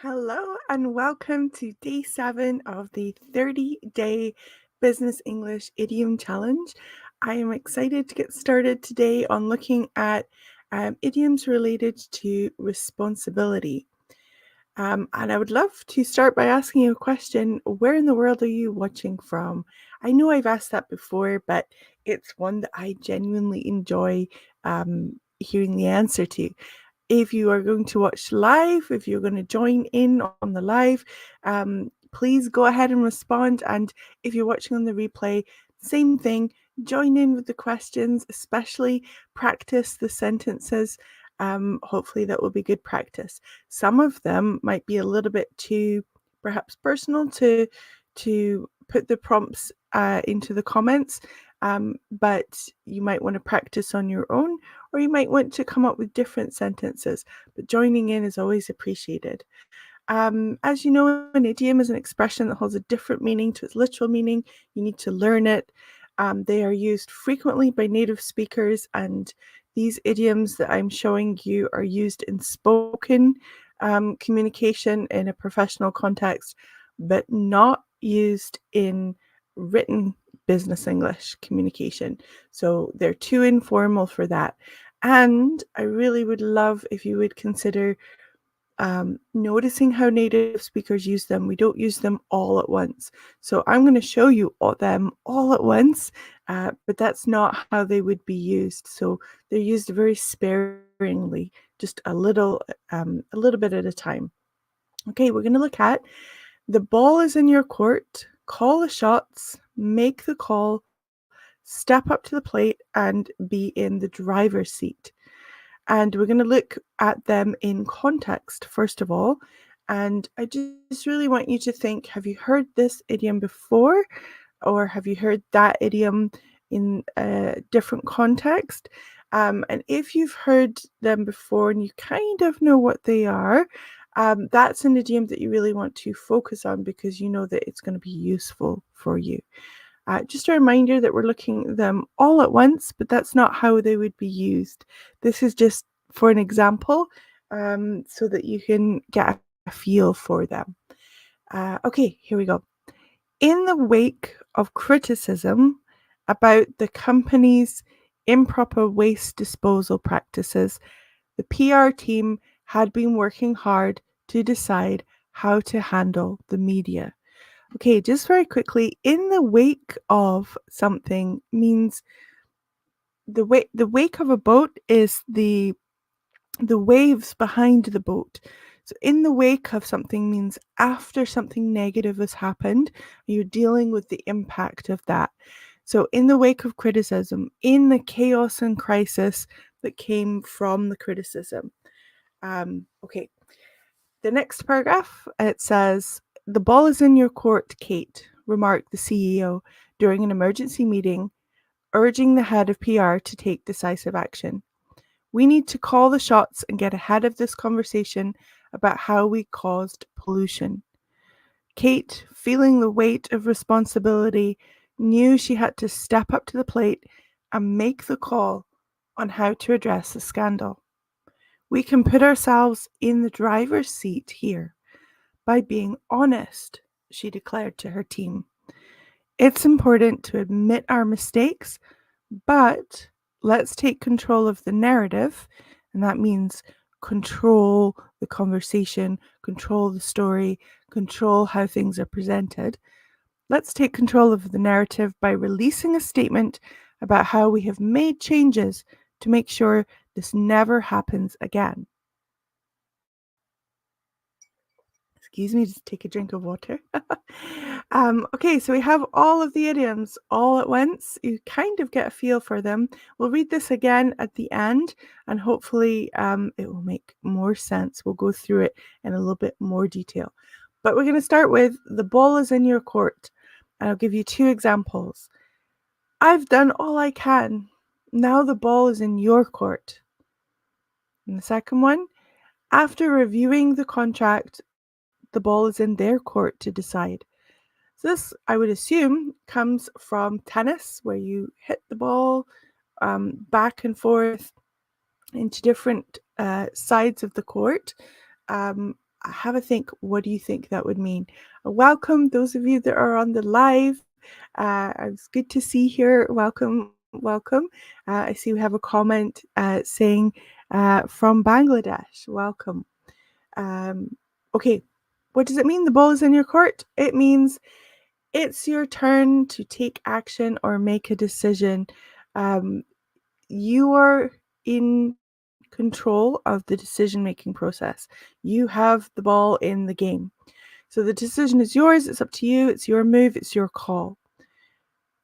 Hello and welcome to day 7 of the 30-day Business English Idiom Challenge. I am excited to get started today on looking at idioms related to responsibility. And I would love to start by asking you a question. Where in the world are you watching from? I know I've asked that before, but it's one that I genuinely enjoy hearing the answer to. If you are going to watch live, if you're going to join in on the live, please go ahead and respond. And if you're watching on the replay, same thing, join in with the questions, especially practice the sentences. Hopefully that will be good practice. Some of them might be a little bit too perhaps personal to put the prompts into the comments, but you might want to practice on your own, or you might want to come up with different sentences, but joining in is always appreciated. As you know, an idiom is an expression that holds a different meaning to its literal meaning. You need to learn it. They are used frequently by native speakers, and these idioms that I'm showing you are used in spoken communication in a professional context, but not used in written business English communication. So they're too informal for that. And I really would love if you would consider noticing how native speakers use them. We don't use them all at once. So I'm going to show you them all at once, but that's not how they would be used. So they're used very sparingly, just a little bit at a time. Okay, we're going to look at the ball is in your court, call the shots, make the call, step up to the plate, and be in the driver's seat. And we're going to look at them in context, first of all. And I just really want you to think, have you heard this idiom before? Or have you heard that idiom in a different context? And if you've heard them before and you kind of know what they are, that's an idiom that you really want to focus on because you know that it's going to be useful for you. Just a reminder that we're looking at them all at once, but that's not how they would be used. This is just for an example, so that you can get a feel for them. Okay, here we go. In the wake of criticism about the company's improper waste disposal practices, the PR team had been working hard to decide how to handle the media. Okay, just very quickly, in the wake of something means the wake of a boat is the waves behind the boat. So in the wake of something means after something negative has happened, you're dealing with the impact of that. So in the wake of criticism, in the chaos and crisis that came from the criticism. Okay, the next paragraph, it says, "The ball is in your court, Kate," remarked the CEO during an emergency meeting, urging the head of PR to take decisive action. "We need to call the shots and get ahead of this conversation about how we caused pollution." Kate, feeling the weight of responsibility, knew she had to step up to the plate and make the call on how to address the scandal. "We can put ourselves in the driver's seat here by being honest," she declared to her team. "It's important to admit our mistakes, but let's take control of the narrative," and that means control the conversation, control the story, control how things are presented. "Let's take control of the narrative by releasing a statement about how we have made changes to make sure this never happens again." Excuse me, just take a drink of water. Okay, so we have all of the idioms all at once. You kind of get a feel for them. We'll read this again at the end, and hopefully it will make more sense. We'll go through it in a little bit more detail. But we're going to start with the ball is in your court. And I'll give you 2 examples. "I've done all I can. Now the ball is in your court." And the second one, "After reviewing the contract, the ball is in their court to decide." So this, I would assume, comes from tennis, where you hit the ball back and forth into different sides of the court. have a think. What do you think that would mean? Welcome, those of you that are on the live. It's good to see here. Welcome, welcome. I see we have a comment saying from Bangladesh. Welcome. Okay, what does it mean? The ball is in your court. It means it's your turn to take action or make a decision. You are in control of the decision-making process. You have the ball in the game. So the decision is yours. It's up to you. It's your move. It's your call.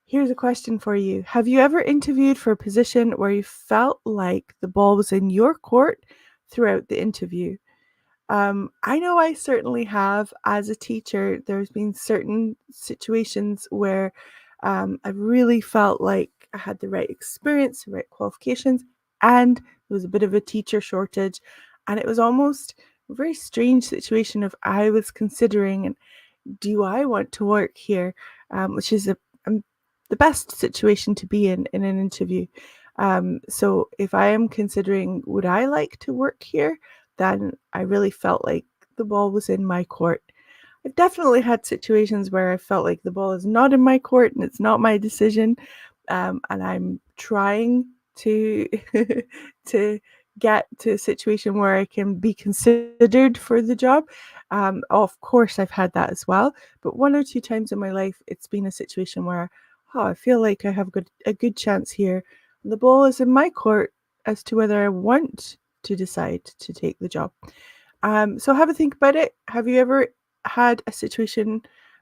Here's a question for you. Have you ever interviewed for a position where you felt like the ball was in your court throughout the interview? I know I certainly have. As a teacher, there's been certain situations where I really felt like I had the right experience, the right qualifications, and there was a bit of a teacher shortage. And it was almost a very strange situation of I was considering, and do I want to work here? Which is the best situation to be in an interview. So if I am considering, would I like to work here? Then I really felt like the ball was in my court. I've definitely had situations where I felt like the ball is not in my court and it's not my decision, and I'm trying to to get to a situation where I can be considered for the job. Of course, I've had that as well, but one or two times in my life, it's been a situation where, oh, I feel like I have a good chance here. The ball is in my court as to whether I want to decide to take the job. So have a think about it. Have you ever had a situation,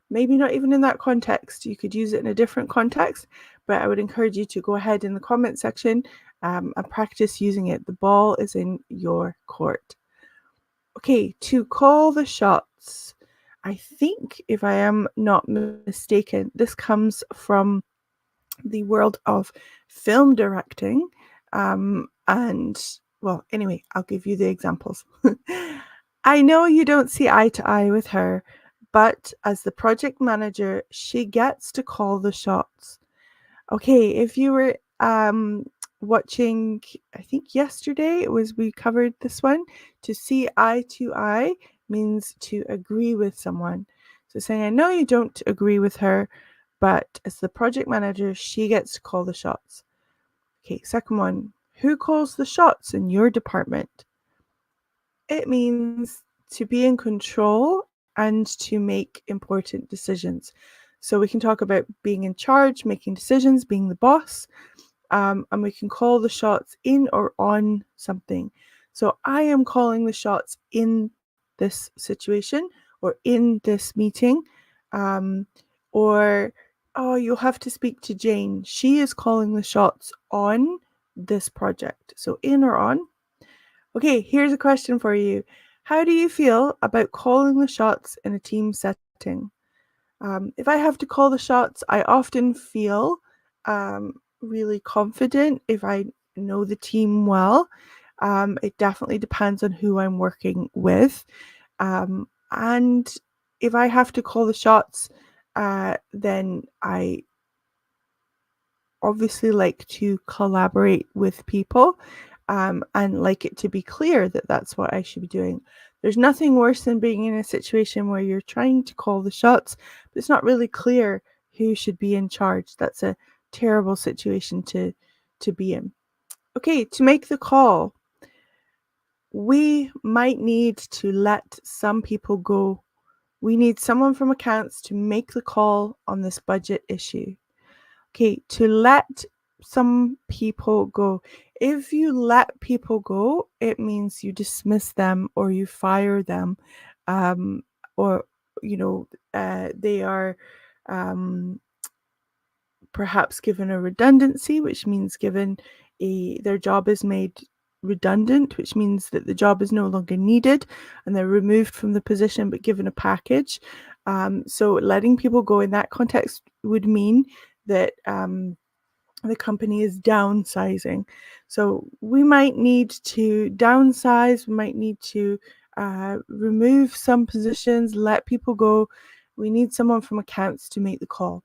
maybe not even in that context, you could use it in a different context, but I would encourage you to go ahead in the comment section and practice using it. The ball is in your court. Okay, to call the shots. I think, if I am not mistaken, this comes from the world of film directing. And well, anyway, I'll give you the examples. I know you don't see eye to eye with her, but as the project manager, she gets to call the shots. Okay, if you were watching, I think yesterday it was we covered this one. To see eye to eye means to agree with someone. So saying, I know you don't agree with her, but as the project manager, she gets to call the shots. Okay, second one. Who calls the shots in your department? It means to be in control and to make important decisions. So we can talk about being in charge, making decisions, being the boss, and we can call the shots in or on something. So I am calling the shots in this situation or in this meeting, or oh, you'll have to speak to Jane. She is calling the shots on this project. So in or on. Okay, here's a question for you. How do you feel about calling the shots in a team setting? If I have to call the shots, I often feel really confident if I know the team well. It definitely depends on who I'm working with. And if I have to call the shots, then I obviously like to collaborate with people, and like it to be clear that that's what I should be doing. There's nothing worse than being in a situation where you're trying to call the shots, but it's not really clear who should be in charge. That's a terrible situation to be in. Okay, to make the call, we might need to let some people go. We need someone from accounts to make the call on this budget issue. Okay, to let some people go. If you let people go, it means you dismiss them or you fire them, um, or they are perhaps given a redundancy, which means their job is made redundant, which means that the job is no longer needed and they're removed from the position but given a package. So letting people go in that context would mean that the company is downsizing. So we might need to downsize, we might need to remove some positions, let people go. We need someone from accounts to make the call.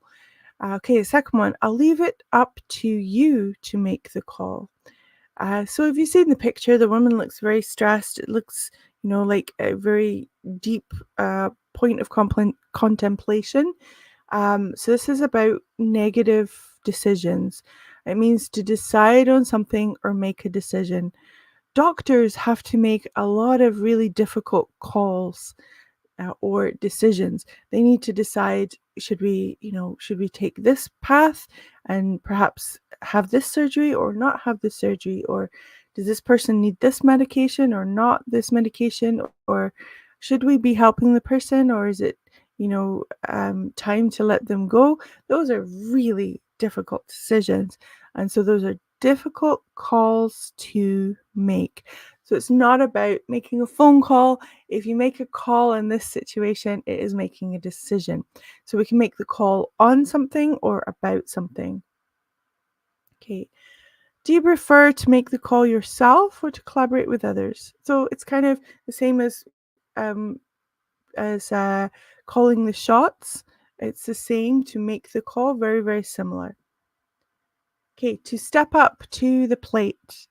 Okay, second one, I'll leave it up to you to make the call. So if you've seen the picture, the woman looks very stressed. It looks, like a very deep point of contemplation. So this is about negative decisions. It means to decide on something or make a decision. Doctors have to make a lot of really difficult calls or decisions. They need to decide, should we take this path and perhaps have this surgery or not have this surgery, or does this person need this medication or not this medication, or should we be helping the person, or is it time to let them go? Those are really difficult decisions, and so those are difficult calls to make. So it's not about making a phone call. If you make a call in this situation, it is making a decision. So we can make the call on something or about something. Okay. Do you prefer to make the call yourself or to collaborate with others? So it's kind of the same um, as calling the shots. It's the same to make the call, very, very similar. Okay, to step up to the plate.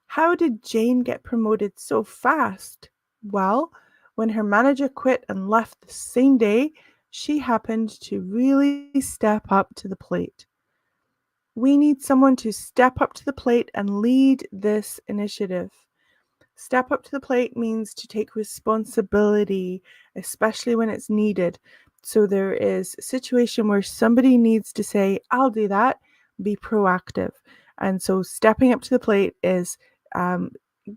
How did Jane get promoted so fast? Well, when her manager quit and left the same day, she happened to really step up to the plate. We need someone to step up to the plate and lead this initiative. Step up to the plate means to take responsibility, especially when it's needed. So there is a situation where somebody needs to say, I'll do that, be proactive. And so stepping up to the plate is um,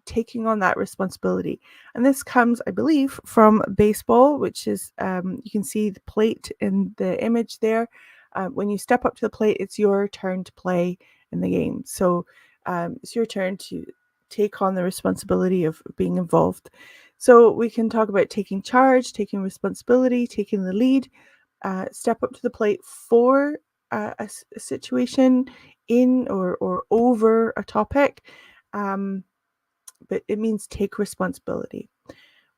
taking on that responsibility. And this comes, I believe, from baseball, which is, you can see the plate in the image there. When you step up to the plate, it's your turn to play in the game. So it's your turn to take on the responsibility of being involved. So we can talk about taking charge, taking responsibility, taking the lead, step up to the plate for a situation in or over a topic, but it means take responsibility.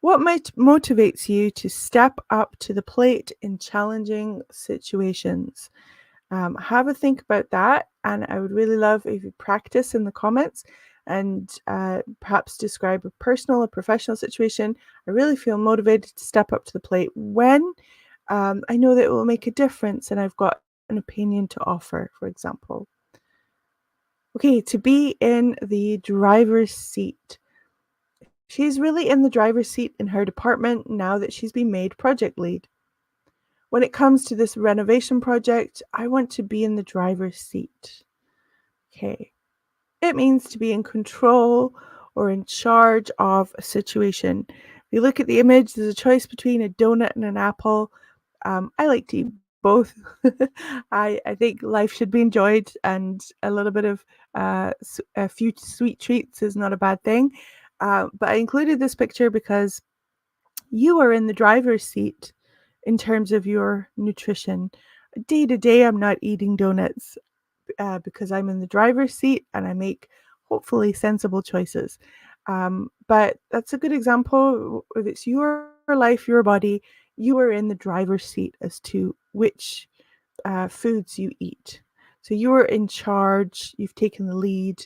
What motivates you to step up to the plate in challenging situations? Have a think about that, and I would really love if you practice in the comments and perhaps describe a personal or professional situation. I really feel motivated to step up to the plate when I know that it will make a difference and I've got an opinion to offer, for example. Okay, to be in the driver's seat. She's really in the driver's seat in her department now that she's been made project lead. When it comes to this renovation project, I want to be in the driver's seat. Okay. It means to be in control or in charge of a situation. If you look at the image, there's a choice between a donut and an apple. I like to eat both. I think life should be enjoyed, and a little bit of a few sweet treats is not a bad thing. But I included this picture because you are in the driver's seat in terms of your nutrition. Day to day, I'm not eating donuts because I'm in the driver's seat and I make hopefully sensible choices. But that's a good example. If it's your life, your body, you are in the driver's seat as to which foods you eat. So you are in charge, you've taken the lead,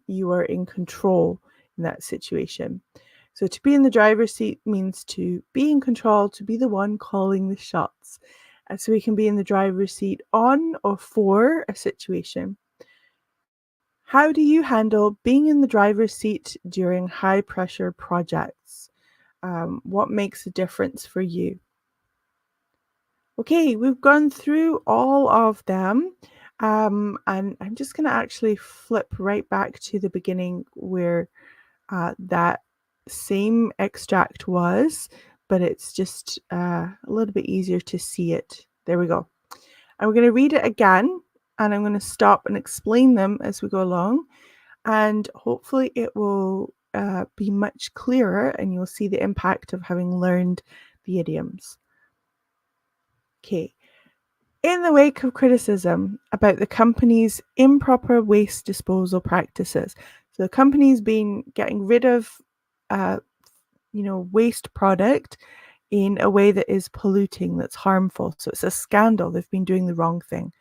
you are in control in that situation. So to be in the driver's seat means to be in control, to be the one calling the shots. So we can be in the driver's seat on or for a situation. How do you handle being in the driver's seat during high pressure projects? What makes a difference for you? Okay, we've gone through all of them. And I'm just going to actually flip right back to the beginning where that same extract was, but it's just a little bit easier to see it. There we go. And we're going to read it again, and I'm going to stop and explain them as we go along. And hopefully it will be much clearer and you'll see the impact of having learned the idioms. Okay. In the wake of criticism about the company's improper waste disposal practices, so the company's been getting rid of, waste product in a way that is polluting, that's harmful. So it's a scandal. They've been doing the wrong thing.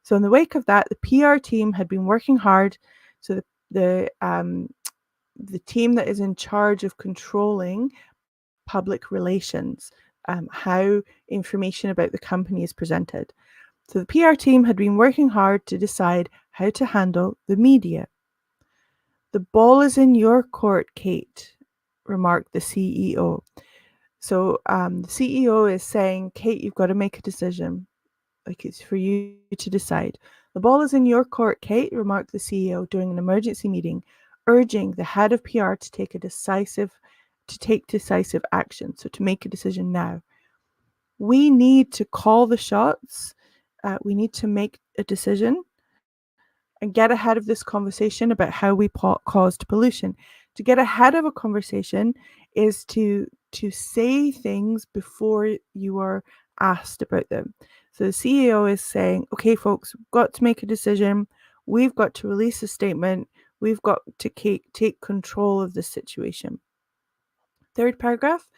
So in the wake of that, the PR team had been working hard. So the the team that is in charge of controlling public relations, how information about the company is presented. So the PR team had been working hard to decide how to handle the media. "The ball is in your court, Kate," remarked the CEO. So the CEO is saying, "Kate, you've got to make a decision. Like, it's for you to decide." "The ball is in your court, Kate," remarked the CEO during an emergency meeting, urging the head of PR to take decisive action. So to make a decision now. We need to call the shots. We need to make a decision and get ahead of this conversation about how we caused pollution. To get ahead of a conversation is to say things before you are asked about them. So the CEO is saying, "Okay, folks, we've got to make a decision. We've got to release a statement. We've got to take control of the situation." Third paragraph,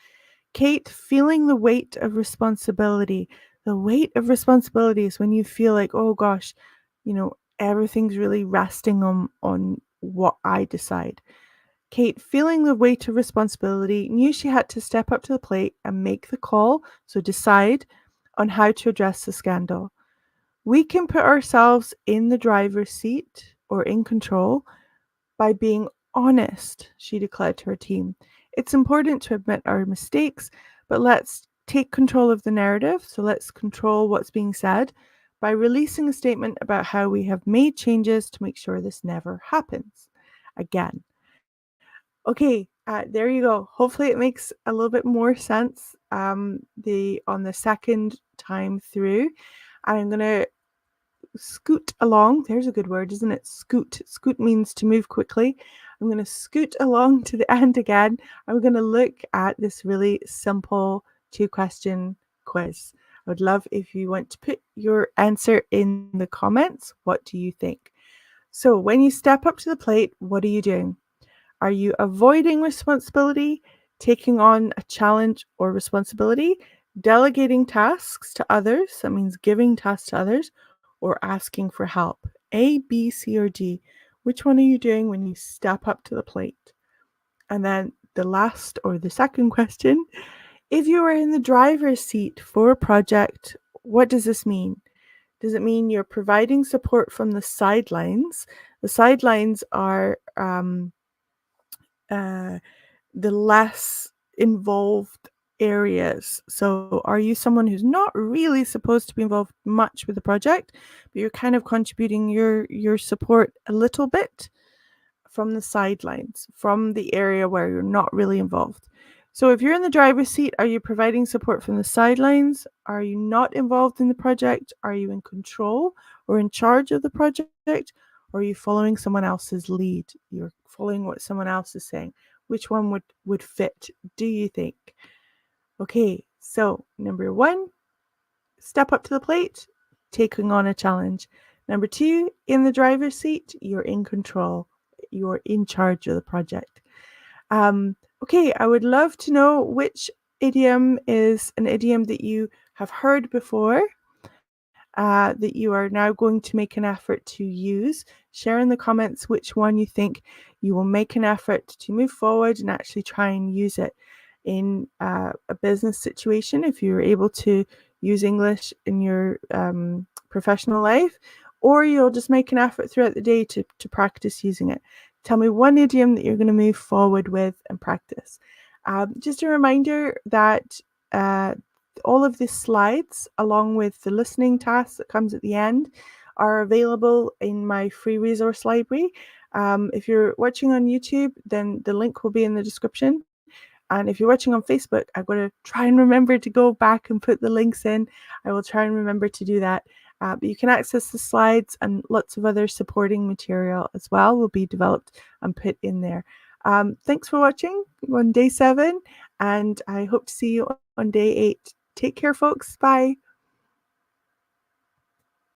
Kate, feeling the weight of responsibility. The weight of responsibility is when you feel like, oh gosh, everything's really resting on what I decide. Kate, feeling the weight of responsibility, knew she had to step up to the plate and make the call, so decide on how to address the scandal. "We can put ourselves in the driver's seat or in control by being honest," she declared to her team. "It's important to admit our mistakes, but let's take control of the narrative, so let's control what's being said by releasing a statement about how we have made changes to make sure this never happens again." Okay, there you go. Hopefully it makes a little bit more sense on the second time through. I'm going to scoot along. There's a good word, isn't it? Scoot. Scoot means to move quickly. I'm going to scoot along to the end again. I'm going to look at this really simple 2-question quiz. I would love if you want to put your answer in the comments. What do you think? So when you step up to the plate, what are you doing? Are you avoiding responsibility, taking on a challenge or responsibility, delegating tasks to others, that means giving tasks to others, or asking for help? A, B, C, or D. Which one are you doing when you step up to the plate? And then the second question, if you are in the driver's seat for a project, what does this mean? Does it mean you're providing support from the sidelines? The sidelines are the less involved areas. So are you someone who's not really supposed to be involved much with the project, but you're kind of contributing your support a little bit from the sidelines, from the area where you're not really involved? So if you're in the driver's seat, are you providing support from the sidelines? Are you not involved in the project? Are you in control or in charge of the project? Or are you following someone else's lead? You're following what someone else is saying. Which one would fit, do you think? Okay, so number 1, step up to the plate, taking on a challenge. Number 2, in the driver's seat, you're in control. You're in charge of the project. Okay, I would love to know which idiom is an idiom that you have heard before, that you are now going to make an effort to use. Share in the comments which one you think you will make an effort to move forward and actually try and use it in a business situation, if you're able to use English in your professional life, or you'll just make an effort throughout the day to practice using it. Tell me one idiom that you're going to move forward with and practice. Just a reminder that all of the slides, along with the listening task that comes at the end, are available in my free resource library. If you're watching on YouTube, then the link will be in the description. And if you're watching on Facebook, I'm going to try and remember to go back and put the links in. I will try and remember to do that. But you can access the slides, and lots of other supporting material as well will be developed and put in there. Thanks for watching on day 7, and I hope to see you on day 8. Take care, folks. Bye.